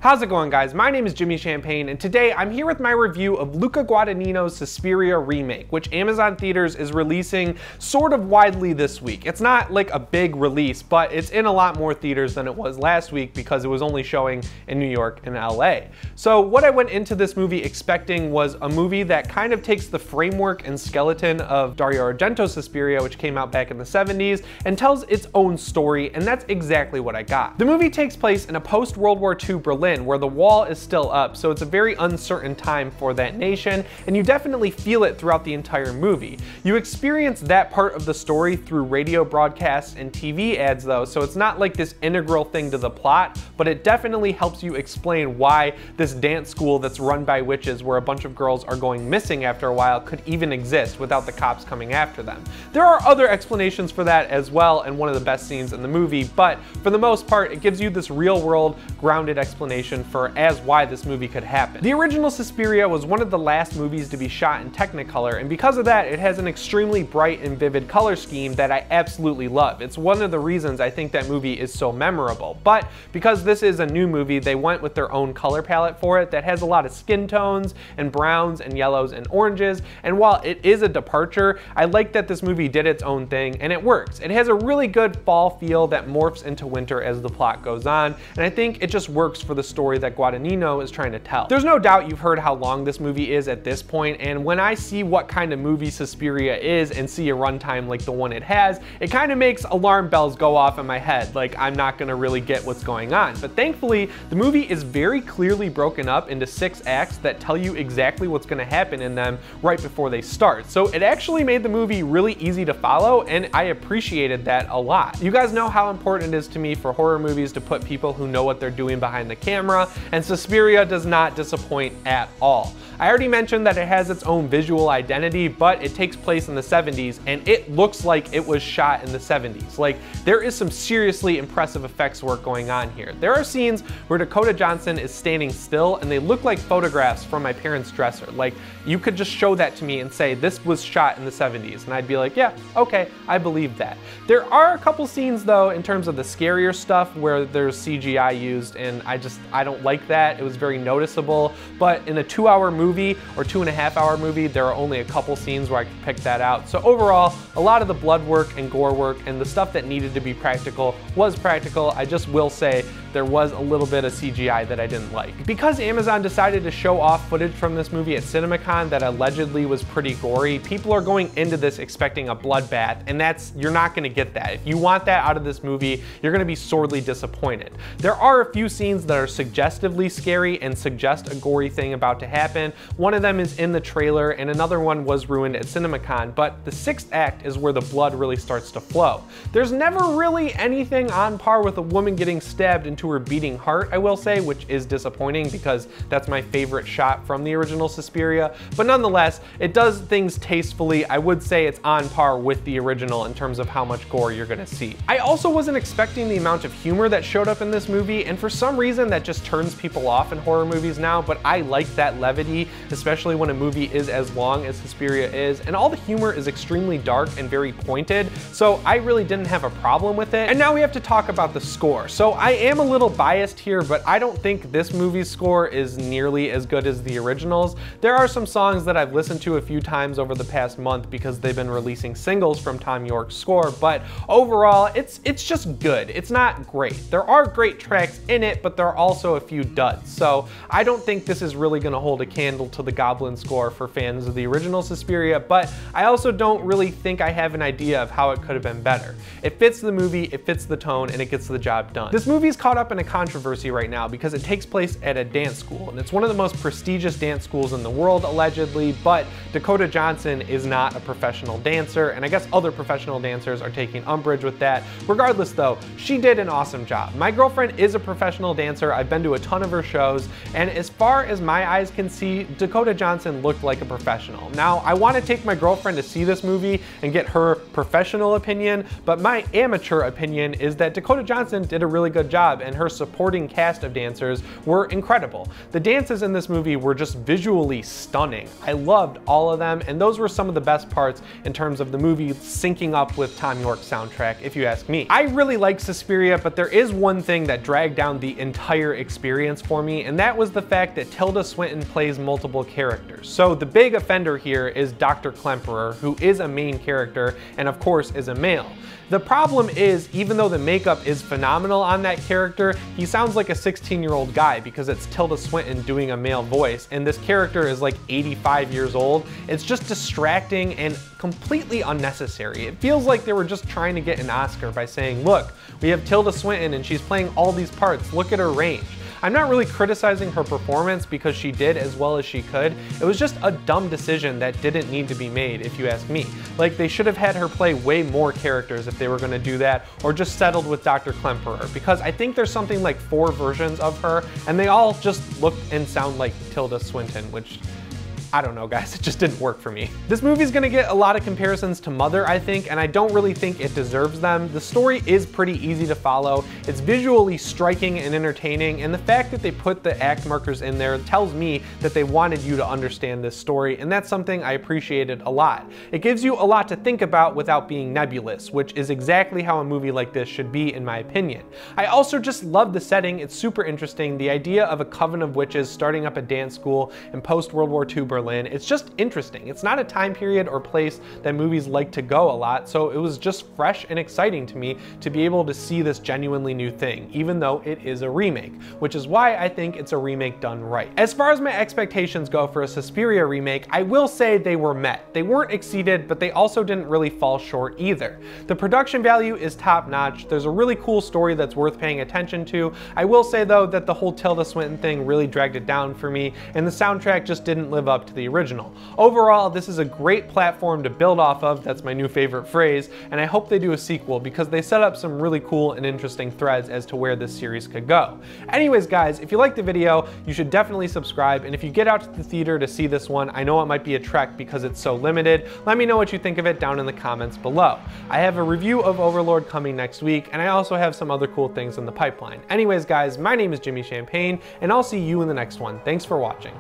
How's it going, guys? My name is Jimmy Champane, and today I'm here with my review of Luca Guadagnino's Suspiria remake, which Amazon Theaters is releasing sort of widely this week. It's not like a big release, but it's in a lot more theaters than it was last week because it was only showing in New York and LA. So what I went into this movie expecting was a movie that kind of takes the framework and skeleton of Dario Argento's Suspiria, which came out back in the 70s, and tells its own story, and that's exactly what I got. The movie takes place in a post-World War II Berlin where the wall is still up, so it's a very uncertain time for that nation, and you definitely feel it throughout the entire movie. You experience that part of the story through radio broadcasts and TV ads though, so it's not like this integral thing to the plot, but it definitely helps you explain why this dance school that's run by witches where a bunch of girls are going missing after a while could even exist without the cops coming after them. There are other explanations for that as well, and one of the best scenes in the movie, but for the most part it gives you this real world grounded explanation for why this movie could happen. The original Suspiria was one of the last movies to be shot in Technicolor, and because of that it has an extremely bright and vivid color scheme that I absolutely love. It's one of the reasons I think that movie is so memorable, but because this is a new movie, they went with their own color palette for it that has a lot of skin tones and browns and yellows and oranges, and while it is a departure, I like that this movie did its own thing and it works. It has a really good fall feel that morphs into winter as the plot goes on, and I think it just works for the story that Guadagnino is trying to tell. There's no doubt you've heard how long this movie is at this point, and when I see what kind of movie Suspiria is and see a runtime like the one it has, it kind of makes alarm bells go off in my head, like I'm not gonna really get what's going on. But thankfully, the movie is very clearly broken up into 6 acts that tell you exactly what's gonna happen in them right before they start. So it actually made the movie really easy to follow, and I appreciated that a lot. You guys know how important it is to me for horror movies to put people who know what they're doing behind the camera, and Suspiria does not disappoint at all. I already mentioned that it has its own visual identity, but it takes place in the 70s and it looks like it was shot in the 70s. Like, there is some seriously impressive effects work going on here. There are scenes where Dakota Johnson is standing still and they look like photographs from my parents' dresser. Like, you could just show that to me and say this was shot in the 70s, and I'd be like, yeah, okay, I believe that. There are a couple scenes though in terms of the scarier stuff where there's CGI used, and I don't like that. It was very noticeable, but in a 2-hour movie or 2.5-hour movie, there are only a couple scenes where I could pick that out. So overall, a lot of the blood work and gore work and the stuff that needed to be practical was practical. I just will say there was a little bit of CGI that I didn't like. Because Amazon decided to show off footage from this movie at CinemaCon that allegedly was pretty gory, people are going into this expecting a bloodbath, and you're not gonna get that. If you want that out of this movie, you're gonna be sorely disappointed. There are a few scenes that are suggestively scary and suggest a gory thing about to happen. One of them is in the trailer, and another one was ruined at CinemaCon, but the 6th act is where the blood really starts to flow. There's never really anything on par with a woman getting stabbed into her beating heart, I will say, which is disappointing because that's my favorite shot from the original Suspiria, but nonetheless, it does things tastefully. I would say it's on par with the original in terms of how much gore you're gonna see. I also wasn't expecting the amount of humor that showed up in this movie, and for some reason that just turns people off in horror movies now, but I like that levity, especially when a movie is as long as Suspiria is, and all the humor is extremely dark and very pointed, so I really didn't have a problem with it. And now we have to talk about the score. So I am a little biased here, but I don't think this movie's score is nearly as good as the originals. There are some songs that I've listened to a few times over the past month because they've been releasing singles from Tom York's score, but overall, it's just good. It's not great. There are great tracks in it, but there are also a few duds. So I don't think this is really gonna hold a candle to the Goblin score for fans of the original Suspiria, but I also don't really think I have an idea of how it could have been better. It fits the movie, it fits the tone, and it gets the job done. This movie's caught up in a controversy right now because it takes place at a dance school, and it's one of the most prestigious dance schools in the world, allegedly, but Dakota Johnson is not a professional dancer, and I guess other professional dancers are taking umbrage with that. Regardless though, she did an awesome job. My girlfriend is a professional dancer. I've been to a ton of her shows, and as far as my eyes can see, Dakota Johnson looked like a professional. Now, I want to take my girlfriend to see this movie and get her professional opinion, but my amateur opinion is that Dakota Johnson did a really good job, and her supporting cast of dancers were incredible. The dances in this movie were just visually stunning. I loved all of them, and those were some of the best parts in terms of the movie syncing up with Thom Yorke's soundtrack, if you ask me. I really liked Suspiria, but there is one thing that dragged down the entire experience for me, and that was the fact that Tilda Swinton plays multiple characters. So the big offender here is Dr. Klemperer, who is a main character and of course is a male. The problem is, even though the makeup is phenomenal on that character, he sounds like a 16-year-old guy because it's Tilda Swinton doing a male voice, and this character is like 85 years old. It's just distracting and completely unnecessary. It feels like they were just trying to get an Oscar by saying, look, we have Tilda Swinton and she's playing all these parts, look at her range. I'm not really criticizing her performance because she did as well as she could. It was just a dumb decision that didn't need to be made, if you ask me. Like, they should have had her play way more characters if they were gonna do that, or just settled with Dr. Klemperer, because I think there's something like 4 versions of her, and they all just look and sound like Tilda Swinton, which, I don't know guys, it just didn't work for me. This movie's gonna get a lot of comparisons to Mother, I think, and I don't really think it deserves them. The story is pretty easy to follow. It's visually striking and entertaining, and the fact that they put the act markers in there tells me that they wanted you to understand this story, and that's something I appreciated a lot. It gives you a lot to think about without being nebulous, which is exactly how a movie like this should be, in my opinion. I also just love the setting. It's super interesting. The idea of a coven of witches starting up a dance school in post-World War II Berlin, it's just interesting. It's not a time period or place that movies like to go a lot, so it was just fresh and exciting to me to be able to see this genuinely new thing, even though it is a remake, which is why I think it's a remake done right. As far as my expectations go for a Suspiria remake, I will say they were met. They weren't exceeded, but they also didn't really fall short either. The production value is top notch. There's a really cool story that's worth paying attention to. I will say though that the whole Tilda Swinton thing really dragged it down for me, and the soundtrack just didn't live up to the original. Overall, this is a great platform to build off of, that's my new favorite phrase, and I hope they do a sequel because they set up some really cool and interesting threads as to where this series could go. Anyways guys, if you liked the video, you should definitely subscribe, and if you get out to the theater to see this one, I know it might be a trek because it's so limited, let me know what you think of it down in the comments below. I have a review of Overlord coming next week, and I also have some other cool things in the pipeline. Anyways guys, my name is Jimmy Champane, and I'll see you in the next one. Thanks for watching.